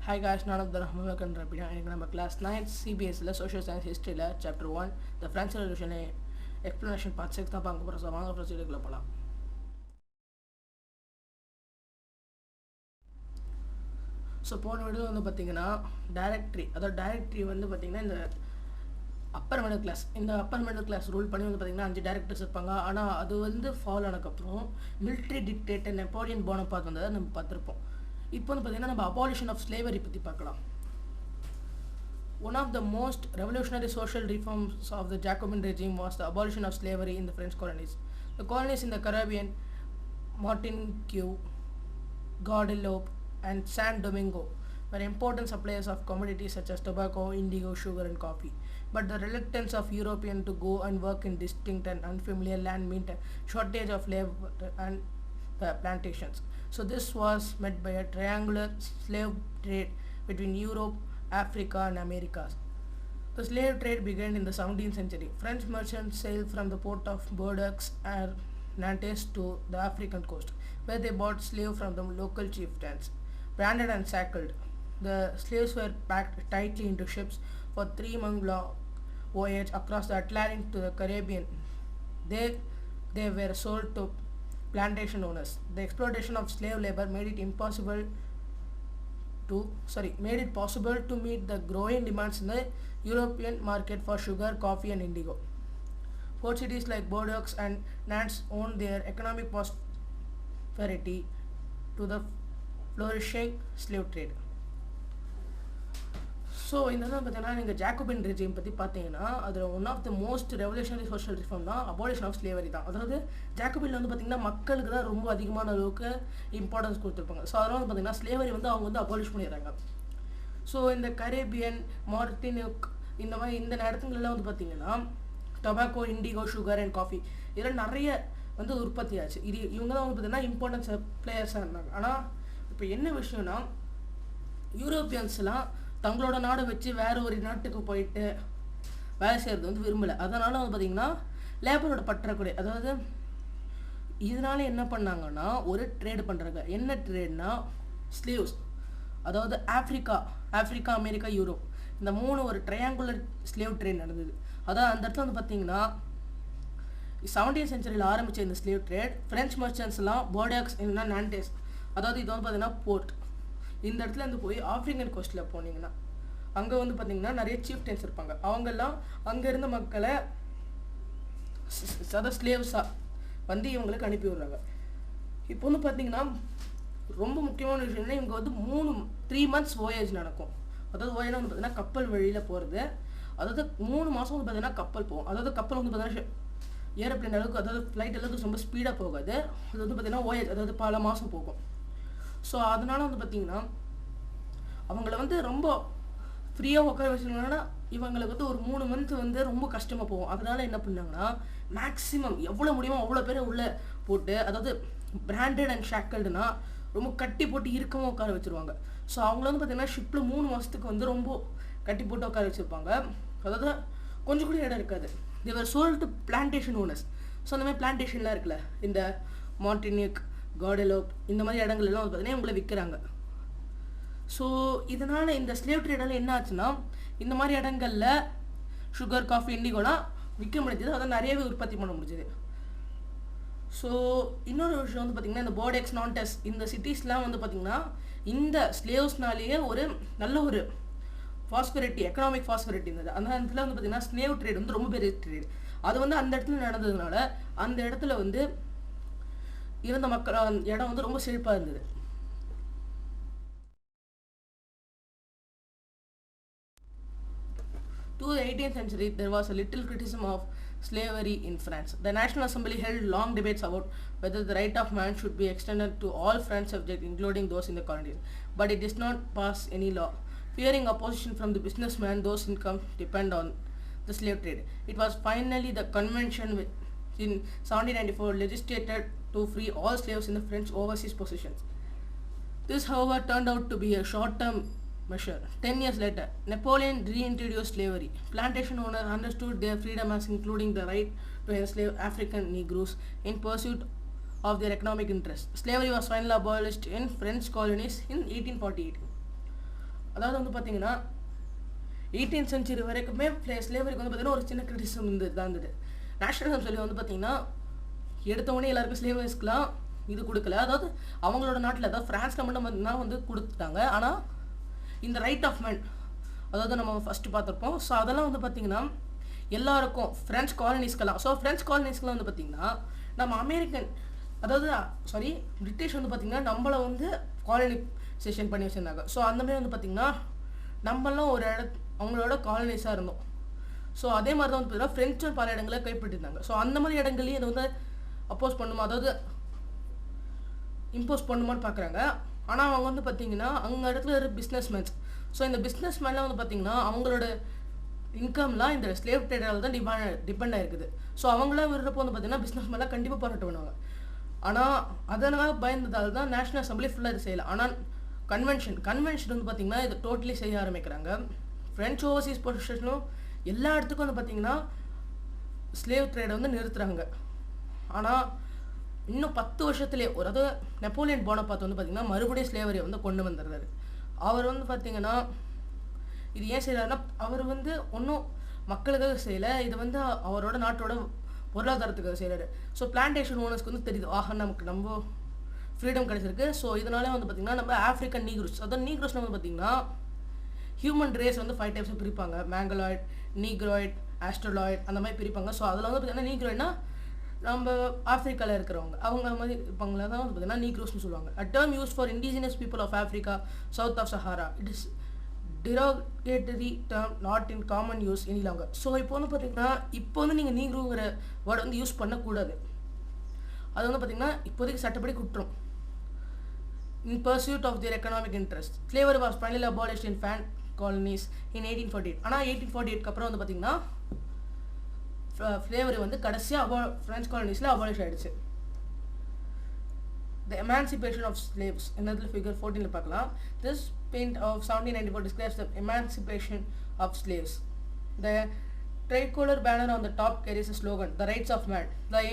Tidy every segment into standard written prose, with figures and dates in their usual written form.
Hi guys, none of the Welcome to our class 9 CBS Social Science History Chapter 1 The French Revolution Explanation part 6 தான் பார்க்க போறோம். வாங்க ப்ரொசீஜர்க்குள்ள போலாம். So போன video வந்து பார்த்தீங்கன்னா டைரக்டரி வந்து பார்த்தீங்கன்னா இந்த அப்பர் மிடில் கிளாஸ் ரூல் பண்ணி வந்து பார்த்தீங்கன்னா 5 டைரக்டர்ஸ் இருப்பாங்க. ஆனால் அது வந்து ஃபால் ஆனதுக்கப்புறம் மிலிட்ரி டிக்டேட்டர் நெப்போலியன் போனபார்ட் வந்ததை நம்ம பார்த்துருப்போம். இப்போ வந்து பார்த்தீங்கன்னா நம்ம அபாலிஷன் ஆஃப் ஸ்லேவரி பற்றி பார்க்கலாம். One of the most revolutionary social reforms of the Jacobin regime was the abolition of slavery in the French colonies. The colonies in the Caribbean, Martinique, Guadeloupe, and San Domingo were important suppliers of commodities such as tobacco, indigo, sugar, and coffee. But the reluctance of Europeans to go and work in distinct and unfamiliar land meant a shortage of labor and plantations. So this was met by a triangular slave trade between Europe, Africa, and Americas. The slave trade began in the 17th century. French merchants sailed from the port of Bordeaux and Nantes to the African coast, where they bought slaves from the local chieftains, branded and shackled. The slaves were packed tightly into ships for 3-month-long voyage across the Atlantic to the Caribbean. They were sold to plantation owners. The exploitation of slave labor made it possible to meet the growing demands in the European market for sugar, coffee, and indigo. Port cities like Bordeaux and Nantes owed their economic prosperity to the flourishing slave trade. So இந்த தான் பார்த்தீங்கன்னா நீங்கள் Jacobin regime பற்றி பார்த்தீங்கன்னா அதில் one of the most revolutionary social reform தான் abolition of slavery தான். அதாவது ஜாக்கோபின்ல வந்து பார்த்திங்கன்னா மக்களுக்கு தான் ரொம்ப அதிகமான அளவுக்கு இம்பார்ட்டன்ஸ் கொடுத்துருப்பாங்க. ஸோ அதெல்லாம் வந்து பார்த்திங்கன்னா ஸ்லேவரி வந்து அவங்க வந்து அபாலிஷ் பண்ணிடுறாங்க. ஸோ இந்த கரேபியன், மார்டினிக் இந்த மாதிரி இந்த இடத்துலலாம் வந்து பார்த்திங்கன்னா tobacco, indigo, sugar and coffee இதெல்லாம் நிறைய வந்து உற்பத்தி ஆச்சு. இவங்க தான் வந்து பார்த்திங்கன்னா இம்பார்ட்டன்ஸ் பிளேயர்ஸாக இருந்தாங்க. ஆனால் இப்போ என்ன விஷயம்னா யூரோப்பியன்ஸ்லாம் தங்களோட நாடை வச்சு வேறு ஒரு நாட்டுக்கு போயிட்டு வேலை செய்கிறது வந்து விரும்பலை. அதனால் வந்து பார்த்திங்கன்னா லேபரோட பற்றாக்குறை, அதாவது இதனால என்ன பண்ணாங்கன்னா ஒரு ட்ரேடு பண்ணுறாங்க. என்ன ட்ரேட்னா ஸ்லீவ்ஸ், அதாவது ஆஃப்ரிக்கா, அமெரிக்கா, யூரோப் இந்த 3 ஒரு ட்ரையாங்குலர் ஸ்லேவ் ட்ரேட் நடந்தது. அதாவது அந்த இடத்துல வந்து பார்த்திங்கன்னா 17th சென்ச்சுரியில் ஆரம்பித்த இந்த ஸ்லேவ் ட்ரேட் ஃப்ரெஞ்ச் மர்ச்சன்ட்ஸ்லாம் போர்டாக்ஸ் இல்லைன்னா நான்டேஸ், அதாவது இது வந்து பார்த்திங்கன்னா போர்ட், இந்த இடத்துல இருந்து போய் ஆஃப்ரிக்கன் கோஸ்ட்டில் போனீங்கன்னா அங்கே வந்து பார்த்திங்கன்னா நிறைய சீஃப்டன்ஸ் இருப்பாங்க. அவங்கெல்லாம் அங்கே இருந்த மக்களை ஸ்லேவ்ஸாக வந்து இவங்களுக்கு அனுப்பி விடுறாங்க. இப்போ வந்து பார்த்திங்கன்னா ரொம்ப முக்கியமான விஷயம்னா இவங்க வந்து 3 months voyage நடக்கும். அதாவது voyage வந்து பார்த்திங்கன்னா கப்பல் வழியில் போகிறது. அதாவது 3 மாதம் வந்து பார்த்திங்கன்னா கப்பல் போகும். அதாவது கப்பல் வந்து பார்த்திங்கன்னா ஏரோப்ளேன் அளவுக்கு, அதாவது ஃப்ளைட் அளவுக்கு ரொம்ப ஸ்பீடாக போகாது. அது வந்து பார்த்திங்கன்னா voyage, அதாவது பல மாதம் போகும். ஸோ அதனால் வந்து பார்த்திங்கன்னா அவங்கள வந்து ரொம்ப ஃப்ரீயாக உட்கார வச்சுருந்தாங்கன்னா இவங்களுக்கு வந்து ஒரு 3 month வந்து ரொம்ப கஷ்டமாக போகும். அதனால் என்ன பண்ணாங்கன்னா மேக்ஸிமம் எவ்வளோ முடியுமோ அவ்வளோ பேரை உள்ளே போட்டு, அதாவது பிராண்டட் அண்ட் ஷேக்கல்டுனா ரொம்ப கட்டி போட்டு இறுக்கமாக உட்கார வச்சுருவாங்க. ஸோ அவங்கள வந்து பார்த்திங்கன்னா ஷிப்பில் 3 மாதத்துக்கு வந்து ரொம்ப கட்டி போட்டு உட்கார வச்சுருப்பாங்க. அதாவது கொஞ்சம் கூட இடம் இருக்காது. They were sold to plantation owners. So அந்த மாதிரி பிளான்டேஷன்லாம் இருக்குல்ல, இந்த மார்டினிக், காடலோப் இந்த மாதிரி இடங்கள்லாம் வந்து பார்த்திங்கன்னா இவங்களை விற்கிறாங்க. ஸோ இதனால் இந்த ஸ்லேவ் ட்ரேடால் என்ன ஆச்சுன்னா இந்த மாதிரி இடங்களில் சுகர், காஃபி, இண்டிகோலாம் விற்க முடிஞ்சது. அதை நிறையவே உற்பத்தி பண்ண முடிஞ்சது. ஸோ இன்னொரு விஷயம் வந்து பார்த்திங்கன்னா இந்த போர்டெக்ஸ், நான்டஸ் இந்த சிட்டிஸ்லாம் வந்து பார்த்திங்கன்னா இந்த ஸ்லேவ்ஸ்னாலேயே ஒரு நல்ல ஒரு ஃபாஸ்பரிட்டி, எக்கனாமிக் ஃபாஸ்பரிட்டி இருந்தது. அந்த இடத்துல வந்து பார்த்திங்கன்னா ஸ்லேவ் ட்ரேட் வந்து ரொம்ப பெரிய ட்ரேட். அது வந்து அந்த இடத்துல நடந்ததுனால அந்த இடத்துல வந்து இருந்த மக்கள் இடம் வந்து ரொம்ப செழிப்பாக இருந்தது. To the 18th century, there was a little criticism of slavery in France. The National Assembly held long debates about whether the right of man should be extended to all French subjects, including those in the colonies. But it did not pass any law. Fearing opposition from the businessmen, those incomes depend on the slave trade. It was finally the convention in 1794 legislated to free all slaves in the French overseas possessions. This, however, turned out to be a short-term measure. 10 years later, Napoleon reintroduced slavery. Plantation owners understood their freedom as including the right to enslave African Negroes in pursuit of their economic interests. Slavery was finally abolished in French colonies in 1848. அதாவது வந்து பார்த்தீங்கன்னா 18th century வரைக்குமே ஸ்லேவரிக்கு வந்து பார்த்தீங்கன்னா ஒரு சின்ன criticism இருந்தது. Nationalism சொல்லி வந்து பார்த்தீங்கன்னா எடுத்தவொடனே எல்லாருக்கும் ஸ்லேவர்ஸ்க்குலாம் இது கொடுக்கல. அதாவது அவங்களோட நாட்டில், அதாவது ஃப்ரான்ஸில் மட்டும் தான் வந்து கொடுத்துட்டாங்க. ஆனால் இந்த ரைட் ஆஃப் மேன், அதாவது நம்ம ஃபஸ்ட்டு பார்த்துருப்போம். ஸோ அதெல்லாம் வந்து பார்த்தீங்கன்னா எல்லாருக்கும் ஃப்ரெஞ்ச் காலனிஸ்க்கெல்லாம். ஸோ ஃப்ரெஞ்ச் காலனிஸ்க்கெலாம் வந்து பார்த்தீங்கன்னா நம்ம அமெரிக்கன், அதாவது பிரிட்டிஷ் வந்து பார்த்தீங்கன்னா நம்மளை வந்து காலனைசேஷன் பண்ணி வச்சுருந்தாங்க. ஸோ அந்தமாதிரி வந்து பார்த்தீங்கன்னா நம்மளாம் ஒரு அவங்களோட காலனிஸாக இருந்தோம். ஸோ அதே மாதிரி தான் வந்து பார்த்தீங்கன்னா ஃப்ரெஞ்சும் பல இடங்களை கைப்பற்றிருந்தாங்க. ஸோ அந்த மாதிரி இடங்களையும் இதை வந்து அப்போஸ் பண்ணுமா, அதாவது இம்போஸ் பண்ணுமான்னு பார்க்குறாங்க. ஆனால் அவங்க வந்து பார்த்தீங்கன்னா அங்கே இடத்துல ஒரு பிஸ்னஸ்மேன்ஸ். ஸோ இந்த பிஸ்னஸ் மேன்லாம் வந்து பார்த்தீங்கன்னா அவங்களோட இன்கம்லாம் இந்த ஸ்லேவ் ட்ரேடரால் தான் டிபெண்ட் ஆகிருக்குது. ஸோ அவங்களாம் விடுறப்போ வந்து பார்த்தீங்கன்னா பிஸ்னஸ் மேன்லாம் கண்டிப்பாக போராட்டம் பண்ணுவாங்க. ஆனால் அதனால் பயந்ததால் தான் நேஷனல் அசம்பிளி ஃபுல்லாக இது செய்யலை. ஆனால் கன்வென்ஷன் வந்து பார்த்தீங்கன்னா இதை டோட்டலி செய்ய ஆரம்பிக்கிறாங்க. ஃப்ரெஞ்ச் ஓவர்சீஸ் பொசிஷனும் எல்லா இடத்துக்கும் வந்து பார்த்தீங்கன்னா ஸ்லேவ் ட்ரேடை வந்து நிறுத்துறாங்க. ஆனால் இன்னும் 10 வருஷத்துலேயே அதாவது நெப்போலியன் போனபார்ட் வந்து பார்த்தீங்கன்னா மறுபடியும் ஸ்லேவரியை வந்து கொண்டு வந்துடுறாரு. அவர் வந்து பார்த்தீங்கன்னா இது ஏன் செய்யறாருன்னா அவர் வந்து ஒன்றும் மக்களுக்காக செய்யலை, இது வந்து அவரோட நாட்டோட பொருளாதாரத்துக்காக செய்கிறாரு. ஸோ பிளான்டேஷன் ஓனர்ஸ்க்கு வந்து தெரியுது, நமக்கு நம்ம ஃப்ரீடம் கிடைச்சிருக்கு. ஸோ இதனாலே வந்து பார்த்தீங்கன்னா நம்ம ஆஃப்ரிக்கன் நீக்ரோஸ், அதாவது நீக்ரோஸ்ல வந்து பார்த்தீங்கன்னா ஹியூமன் ரேஸ் வந்து 5 டைப்ஸாக பிரிப்பாங்க. மேங்கலாய்ட், நீக்ராய்ட், ஆஸ்ட்ரலாய்ட் அந்த மாதிரி பிரிப்பாங்க. ஸோ அதில் வந்து பார்த்தீங்கன்னா நீக்ராய்ட்னா நம்ம ஆஃப்ரிக்காவில் இருக்கிறவங்க அவங்க மாதிரி இருப்பாங்களா தான் வந்து பார்த்தீங்கன்னா நீக்ரோஸ்னு சொல்லுவாங்க. A term use for indigenous people of Africa south of Sahara. It is derogatory term not in common use any longer. So இப்போ வந்து பார்த்தீங்கன்னா இப்போ வந்து நீங்கள் நீக்ரோங்கிற வேர்டு வந்து யூஸ் பண்ணக்கூடாது. அது வந்து பார்த்தீங்கன்னா இப்போதைக்கு சட்டப்படி குற்றம். In pursuit of their economic interest, slavery was finally abolished in French colonies in 1848. ஆனால் 1848க்கு அப்புறம் வந்து பார்த்தீங்கன்னா ஸ்லேவரி வந்து கடைசியாக ஃப்ரெஞ்ச் காலனிஸில் அபாலிஷ் ஆகிடுச்சு. The emancipation of slaves, another figure 14 பார்க்கலாம். This paint of 1794 describes the emancipation of slaves. The tricolor banner on the top carries a slogan, the rights of man. The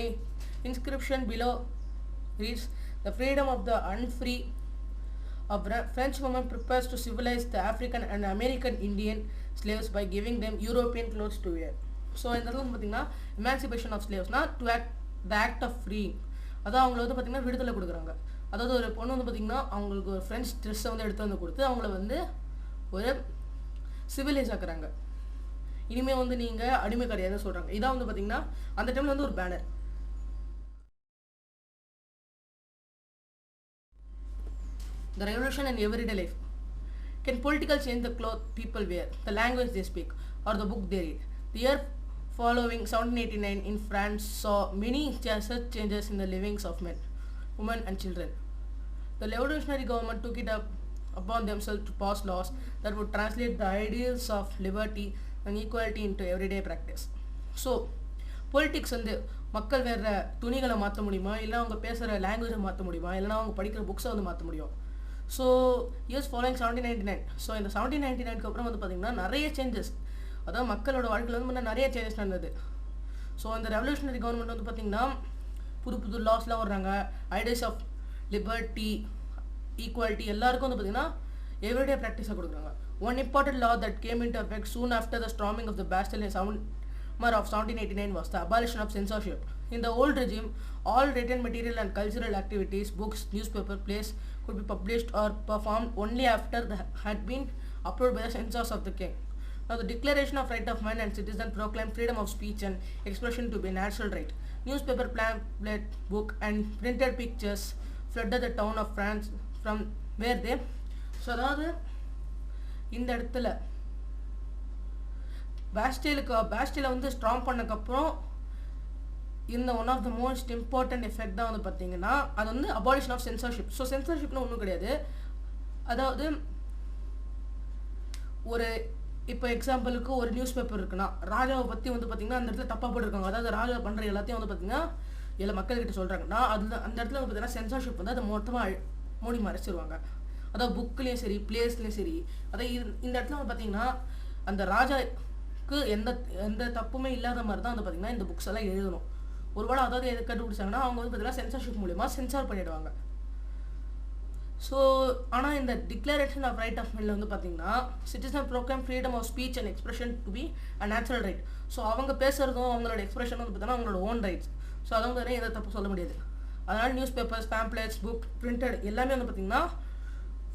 inscription below reads, the freedom of the unfree. A French woman prepares to civilize the African and American Indian slaves by giving them European clothes to wear. So இந்த இடத்துல வந்து பார்த்தீங்கன்னா emancipation of ஸ்லேவ்ஸ்னா to act the act of free, அதாவது அவங்கள வந்து பார்த்தீங்கன்னா விடுதலை கொடுக்குறாங்க. அதாவது ஒரு பொண்ணு வந்து பார்த்தீங்கன்னா அவங்களுக்கு ஒரு ஃப்ரெண்ட்ஸ் ட்ரெஸ்ஸை வந்து எடுத்து வந்து கொடுத்து அவங்கள வந்து ஒரு சிவிலைஸ் ஆக்குறாங்க. இனிமேல் வந்து நீங்கள் அடிமை கிடையாதுன்னு சொல்கிறாங்க. இதான் வந்து பார்த்தீங்கன்னா அந்த டைமில் வந்து ஒரு banner. The revolution in everyday life. Can political change the clothes people wear, the language they speak, or the book they read? The year following 1789 in France saw many such changes in the livings of men, women and children. The revolutionary government took it upon themselves to pass laws that would translate the ideals of liberty and equality into everyday practice. So, politics வந்து மக்கள் வேற துணிகளை மாற்ற முடியுமா, இல்லை அவங்க பேசுகிற லாங்குவேஜை மாற்ற முடியுமா, இல்லைனா அவங்க படிக்கிற புக்ஸை வந்து மாற்ற முடியும். So years following 1799. ஸோ இந்த 1799க்கு அப்புறம் வந்து பார்த்திங்கன்னா நிறைய சேஞ்சஸ், அதாவது மக்களோட வாழ்க்கையில் வந்து நிறைய சேஞ்சஸ் நடந்தது. ஸோ அந்த ரெவல்யூஷனரி கவர்மெண்ட் வந்து பார்த்திங்கன்னா புது லாஸ்லாம் வர்றாங்க. ஐடியாஸ் ஆஃப் லிபர்ட்டி, ஈக்குவாலிட்டி எல்லாருக்கும் வந்து பார்த்திங்கன்னா எவ்ரிடே ப்ராக்டிஸாக கொடுக்குறாங்க. One important law that came into effect soon after the storming of the Bastille in summer of 1789 was the abolition of censorship. In the old regime, all written material and cultural activities, books, newspaper, plays could be published or performed only after they had been approved by the censors of the king. Now the Declaration of Right of Man and Citizen proclaimed freedom of speech and expression to be a natural right. Newspaper, pamphlet, book and printed pictures flooded the town of France from where they. So அதாவது இந்த இடத்துல பாஸ்டிலை வந்து strong பண்ணக்கப்புறம் இந்த one of the most important effect தான் வந்து பார்த்தீங்கன்னா அது வந்து அபாலிஷன் ஆஃப் சென்சார்ஷிப். ஸோ சென்சார்ஷிப்னு ஒன்றும் கிடையாது. அதாவது ஒரு இப்போ எக்ஸாம்பிளுக்கு ஒரு நியூஸ் பேப்பர் இருக்குன்னா ராஜாவை பற்றி வந்து பார்த்தீங்கன்னா அந்த இடத்துல தப்பாக போட்டிருக்காங்க. அதாவது ராஜா பண்ணுற எல்லாத்தையும் வந்து பார்த்தீங்கன்னா எல்லா மக்கள்கிட்ட சொல்கிறாங்கன்னா அதில் அந்த இடத்துல வந்து பார்த்தீங்கன்னா சென்சார்ஷிப் வந்து அதை மொத்தமாக மூடி மறைச்சிருவாங்க. அதாவது புக்லேயும் சரி, பிளேஸ்லேயும் சரி, அதாவது இந்த இடத்துல வந்து பார்த்தீங்கன்னா அந்த ராஜாவுக்கு எந்த தப்புமே இல்லாத மாதிரி தான் வந்து பார்த்தீங்கன்னா இந்த புக்ஸ் எல்லாம் எழுதணும். ஒருவேளை அதாவது எது கண்டுபிடிச்சாங்கன்னா அவங்க வந்து பார்த்தீங்கன்னா சென்சார்ஷிப் மூலிமா சென்சார் பண்ணிடுவாங்க. ஸோ ஆனால் இந்த டிக்ளரேஷன் ஆஃப் ரைட் ஆஃப் மேனில் வந்து பார்த்தீங்கன்னா citizen proclaim freedom of speech and expression to be a natural right. So அவங்க பேசுகிறதும் அவங்களோட எக்ஸ்பிரஷன் வந்து பார்த்தீங்கன்னா அவங்களோட ஓன் ரைட்ஸ். ஸோ அதை வந்து எதை தப்பு சொல்ல முடியாது. அதனால் news papers, pamphlets, book, printed எல்லாமே வந்து பார்த்தீங்கன்னா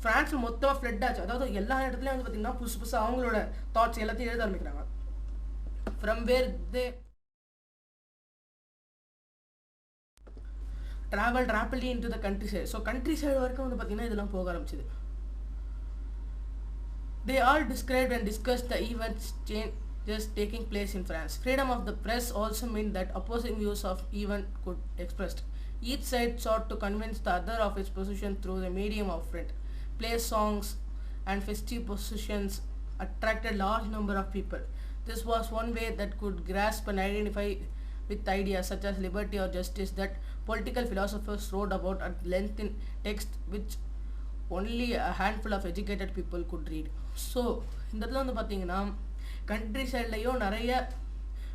ஃப்ரான்ஸில் மொத்தமாக ஃப்ளட் ஆச்சு. அதாவது எல்லா இடத்துலையும் வந்து பார்த்தீங்கன்னா புதுசாக அவங்களோட தாட்ஸ் எல்லாத்தையும் எழுத ஆரம்பிக்கிறாங்க. From where they traveled rapidly into the countryside. So countryside வரைக்கும் வந்து பார்த்தீங்கன்னா இதெல்லாம் போக ஆரம்பிச்சிது. They all described and discussed the events changes taking place in France. Freedom of the press also meant that opposing views of event could expressed. Each side sought to convince the other of its position through the medium of print. Plays, songs, and festive processions attracted large number of people. This was one way that could grasp and identify with ideas such as liberty or justice that political philosophers wrote about at length in text which only a handful of educated people could read. So இந்த இடத்துல வந்து பார்த்தீங்கன்னா country சைட்லேயும் நிறைய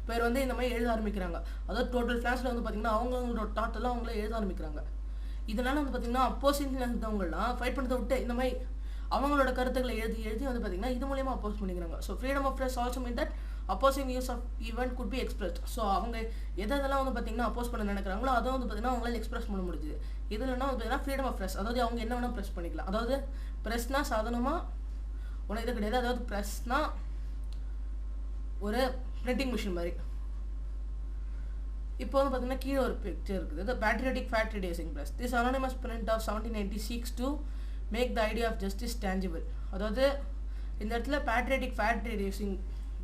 பேர் வந்து இந்த மாதிரி எழுத ஆரம்பிக்கிறாங்க. அதாவது டோட்டல் ஃப்ரான்ஸில் வந்து பார்த்தீங்கன்னா அவங்களோட தாட்டெல்லாம் அவங்களே எழுத ஆரம்பிக்கிறாங்க. இதனால் வந்து பார்த்தீங்கன்னா அப்போசிஷனில் இருந்தவங்கலாம் ஃபைட் பண்ணுறதை விட்டு இந்த மாதிரி அவங்களோட கருத்துக்களை எழுதி வந்து பார்த்தீங்கன்னா இது மூலயமா அப்போஸ் பண்ணிக்கிறாங்க. So freedom of press also mean that opposing views of event could be expressed. So அவங்க எதெல்லாம் வந்து பார்த்தீங்கன்னா அப்போஸ் பண்ண நினைக்கிறாங்களோ அதை வந்து பார்த்தீங்கன்னா அவங்களால எக்ஸ்பிரஸ் பண்ண முடியுது. இதுலன்னா வந்து பார்த்தீங்கன்னா ஃப்ரீடம் ஆஃப் ப்ரெஸ், அதாவது அவங்க என்ன வேணால் ப்ரெஸ் பண்ணிக்கலாம். அதாவது ப்ரெஸ்னா சாதாரணமாக ஒன்றும் இது கிடையாது. அதாவது ப்ரெஸ்னா ஒரு பிரிண்டிங் மிஷின் மாதிரி. இப்போ வந்து பார்த்தீங்கன்னா கீழே ஒரு பிக்சர் இருக்குது. The patriotic fact reducing press. This anonymous print of 1790 seeks to make the idea of justice tangible. அதாவது இந்த இடத்துல பேட்ரியாட்டிக் ஃபேக்ட் ரெடியூசிங்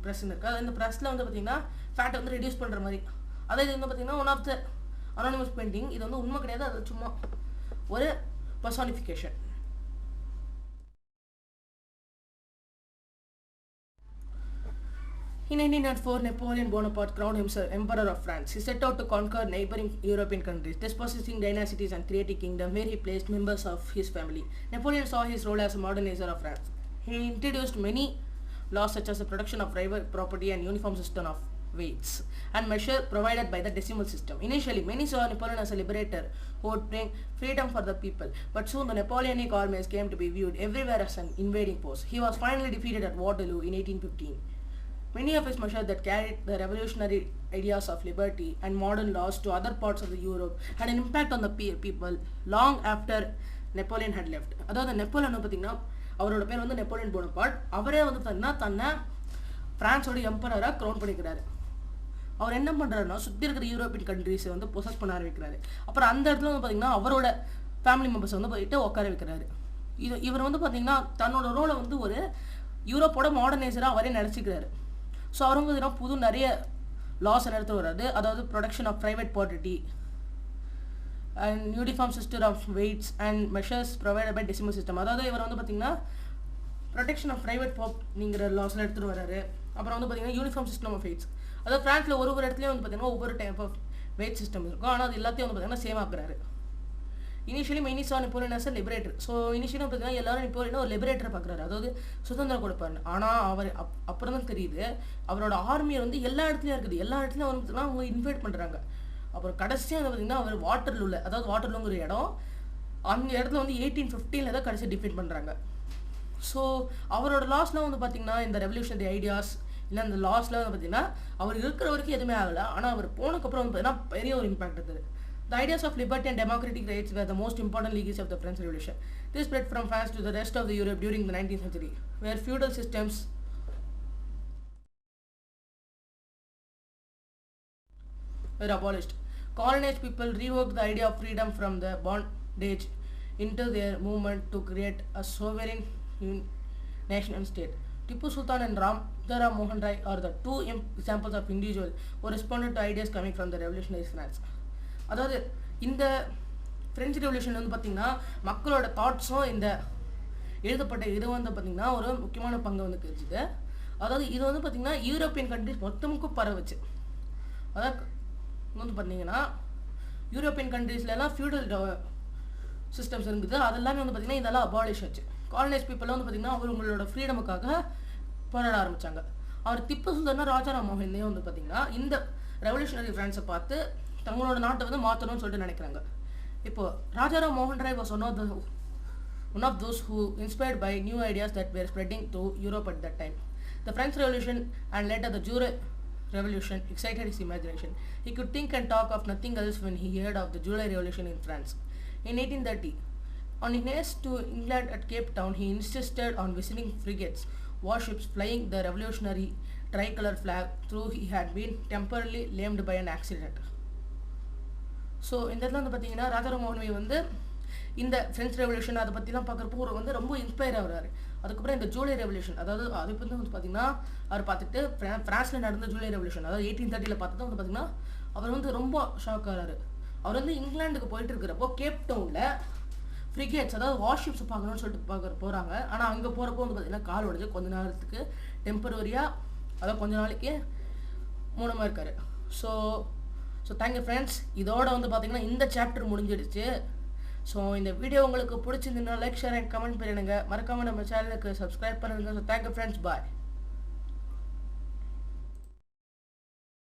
ப்ரெஸ்ன்னு இருக்குது. அது இந்த ப்ரெஸ்ஸில் வந்து பார்த்தீங்கன்னா ஃபேட்டை வந்து ரெடியூஸ் பண்ணுற மாதிரி. அதே இது வந்து பார்த்தீங்கன்னா one of the anonymous painting. இது வந்து உண்மை கிடையாது, அது சும்மா ஒரு personification. In 1804, Napoleon Bonaparte crowned himself Emperor of France. He set out to conquer neighboring European countries, dispossessing dynasties and creating a kingdom where he placed members of his family. Napoleon saw his role as a modernizer of France. He introduced many laws such as the protection of private property and uniform system of weights and measure provided by the decimal system. Initially, many saw Napoleon as a liberator who would bring freedom for the people, but soon the Napoleonic armies came to be viewed everywhere as an invading force. He was finally defeated at Waterloo in 1815. Many of his measures that carried the revolutionary ideas of liberty and modern laws to other parts of the Europe had an impact on the people long after Napoleon had left. அதாவது Napoleon பார்த்தீங்கன்னா அவரோட பேர் வந்து Napoleon Bonaparte. அவரே வந்து தன்னை பிரான்ஸோட எம்பரராக crown பண்ணிக்கிறாரு. அவர் என்ன பண்ணுறாருன்னா சுற்றி இருக்கிற யூரோப்பியன் கண்ட்ரிஸை வந்து பொசஸ் பண்ண ஆரம்பிக்கிறாரு. அப்புறம் அந்த இடத்துல வந்து பார்த்தீங்கன்னா அவரோட ஃபேமிலி மெம்பர்ஸ் வந்து போயிட்டு உட்கார வைக்கிறாரு. இவர் வந்து பார்த்தீங்கன்னா தன்னோட ரோலை வந்து ஒரு யூரோப்போட மாடர்னைசராக அவரே நினச்சிக்கிறாரு. ஸோ அவர் வந்து பார்த்தீங்கன்னா புது நிறைய லாஸ் எடுத்து வராது. அதாவது production of private property and uniform system of weights and measures provided by decimal system. அதாவது இவர் வந்து பார்த்தீங்கன்னா ப்ரொடெக்ஷன் ஆஃப் ப்ரைவேட் ப்ராப்பர்ட்டிங்கிற லாஸ்லாம் எடுத்துகிட்டு வராரு. அப்புறம் வந்து பார்த்தீங்கன்னா யூனிஃபார்ம் சிஸ்டம் ஆஃப் வெயிட்ஸ். அதாவது ஃப்ரான்ஸில் ஒரு இடத்துலையும் வந்து பார்த்தீங்கன்னா ஒவ்வொரு டைப் ஆஃப் வெயிட் சிஸ்டம் இருக்கும். ஆனால் அது எல்லாத்தையும் வந்து பார்த்தீங்கன்னா சேம் ஆக்குறாரு. இனிஷியலி மெனி சா நெப்போலியன் அஸ் லிபரேட்டர். ஸோ இனிஷியலாக பார்த்தீங்கன்னா எல்லாரும் நெப்போலியனை ஒரு லிபரேட்டரை பார்க்குறாரு, அதாவது சுதந்திரம் கொடுப்பாரு. ஆனால் அவர் அப்புறம் தான் தெரியுது அவரோட ஆர்மியை வந்து எல்லா இடத்துலையும் இருக்குது. எல்லா இடத்துலையும் வந்து பார்த்தீங்கன்னா அவங்க இன்வைட் பண்ணுறாங்க. அப்புறம் கடைசியாக வந்து பார்த்தீங்கன்னா அவர் வாட்டர்லூவில், அதாவது வாட்டர்லூங்கிற இடம், அந்த இடத்துல வந்து 1815 தான் கடைசியாக டிஃபீட் பண்ணுறாங்க. ஸோ அவரோட லாஸ்லாம் வந்து பார்த்தீங்கன்னா இந்த ரெவல்யூஷனரி ஐடியாஸ் இல்லை அந்த லாஸ்லாம் வந்து பார்த்தீங்கன்னா அவர் இருக்கிற வரைக்கும் எதுவுமே ஆகலை. ஆனால் அவர் போனதுக்கப்புறம் வந்து பார்த்தீங்கன்னா பெரிய ஒரு இம்பாக்ட் இருக்குது. The ideas of liberty and democratic rights were the most important legacy of the French Revolution. This spread from France to the rest of the Europe during the 19th century, where feudal systems were abolished. Colonized people revoked the idea of freedom from the bondage into their movement to create a sovereign nation state. Tipu Sultan and Raja Mohan Rai are the two examples of individuals who responded to ideas coming from the revolutionary France. அதாவது இந்த French revolution வந்து பார்த்திங்கன்னா மக்களோட தாட்ஸும் இந்த எழுதப்பட்ட இது வந்து பார்த்திங்கன்னா ஒரு முக்கியமான பங்கு வந்து கிடைச்சிது. அதாவது இது வந்து பார்த்திங்கன்னா யூரோப்பியன் கண்ட்ரிஸ் மொத்தமுக்கும் பரவுச்சு. அதாவது வந்து பார்த்திங்கன்னா யூரோப்பியன் கண்ட்ரீஸ்லாம் ஃபியூடல் சிஸ்டம்ஸ் இருக்குது. அதெல்லாமே வந்து பார்த்திங்கன்னா இதெல்லாம் அபாலிஷ் ஆச்சு. காலனைஸ் பீப்புளெலாம் வந்து பார்த்திங்கன்னா அவங்களோட ஃப்ரீடமுக்காக போராட ஆரம்பித்தாங்க. அவர் திப்பு சுல்தான் ராஜாராம் மோகனே வந்து பார்த்திங்கன்னா இந்த ரெவல்யூஷனரி ஃப்ரான்ஸை பார்த்து தங்களோட நாட்டை வந்து மாற்றணும்னு சொல்லிட்டு நினைக்கிறாங்க. இப்போது ராஜாராம் மோகன் Roy was one of the one of those who inspired by new ideas that were spreading through Europe at that time. The French Revolution and later the July Revolution excited his imagination. He could think and talk of nothing else when he heard of the July Revolution in France. In 1830, on his haste to England at Cape Town, he insisted on visiting frigates, warships flying the revolutionary tricolor flag, though he had been temporarily lamed by an accident. So இந்த இடத்துல வந்து பார்த்தீங்கன்னா ராஜாராம் மோகன் ராய் வந்து இந்த French revolution அதை பற்றிலாம் பார்க்குறப்போ ஒரு வந்து ரொம்ப இன்ஸ்பயர் ஆகிறாரு. அதுக்கப்புறம் இந்த ஜூலை ரெவல்யூஷன், அதாவது அது வந்து பார்த்தீங்கன்னா அவர் பார்த்துட்டு ஃப்ரான்ஸில் நடந்த ஜூலை ரெவல்யூஷன், அதாவது 1830 பார்த்துட்டு வந்து பார்த்தீங்கன்னா அவர் வந்து ரொம்ப ஷாக் ஆகிறாரு. அவர் வந்து இங்கிலாந்துக்கு போயிட்டு இருக்கிறப்போ கேப் டவுனில் ஃப்ரிகேட்ஸ், அதாவது வார்ஷிப்ஸ் பார்க்கணும்னு சொல்லிட்டு போகிறாங்க. ஆனால் அங்கே போகிறப்போ வந்து பார்த்தீங்கன்னா கால் உடஞ்சி கொஞ்ச நேரத்துக்கு டெம்பரரியாக, அதாவது கொஞ்ச நாளைக்கு மூலமாக இருக்கார். So thank you friends. இதோட வந்து பார்த்தீங்கன்னா இந்த சாப்டர் முடிஞ்சிடுச்சு. ஸோ இந்த வீடியோ உங்களுக்கு பிடிச்சிருந்ததுன்னா லைக், ஷேர் அண்ட் கமெண்ட் பண்ணிடுங்க. மறக்காமல் நம்ம சேனலுக்கு சப்ஸ்கிரைப் பண்ணுங்க. ஸோ தேங்க்யூ ஃப்ரெண்ட்ஸ், பாய்.